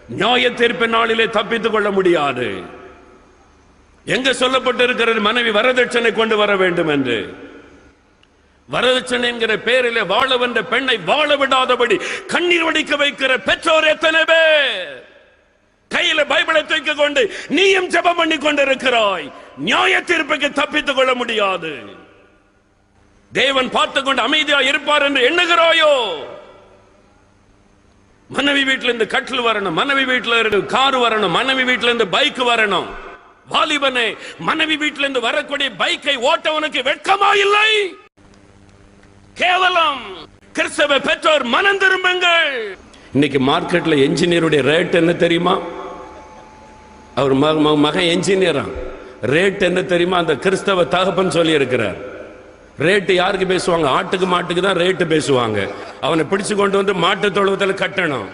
நியாய தீர்ப்பு நாளிலே தப்பித்துக் கொள்ள முடியாது. எங்க சொல்லப்பட்டிருக்கிறது? மனைவி வரதட்சணை கொண்டு வர வேண்டும் என்று. வரதட்சணை என்கிற பேரிலே வாழ வந்த பெண்ணை வாழ விடாதபடி கண்ணீர் வடிக்க வைக்கிற பெற்றோர் எத்தனை பேர்? கையில பைபிளை தூக்கி கொண்டு நீயும் ஜெபம் பண்ணி கொண்டிருக்கிறாய். நியாய தீர்ப்புக்கு தப்பித்துக் கொள்ள முடியாது. தேவன் பார்த்து கொண்டு அமைதியா இருப்பார் என்று எண்ணுகிறாயோ? மனைவி வீட்டில இருந்து கட்டில் வரணும், மனைவி வீட்டில இருந்து கார் வரணும், மனைவி வீட்டில இருந்து பைக் வரணும். வாலிபனே, மனைவி வீட்டில இருந்து வரக்கூடிய பைக்கை ஓட்டவனுக்கு வெட்கமா இல்லை? கேவலம். கிறிஸ்தவ பெற்றோர் மனம் திரும்புங்கள். இன்னைக்கு மார்க்கெட்ல என்ஜினியருடைய ரேட் என்ன தெரியுமா? அவர் மகன் என்ஜினியரா. ரேட் என்ன தெரியுமா? அந்த கிறிஸ்தவ தகப்பன் சொல்லி இருக்கிறார். ரேட்டு யாருக்கு பேசுவாங்க? ஆட்டுக்கு மாட்டுக்கு தான் ரேட்டு பேசுவாங்க. அவனை பிடிச்சு கொண்டு வந்து மாட்டு தொழுவத்தில் கட்டணும்.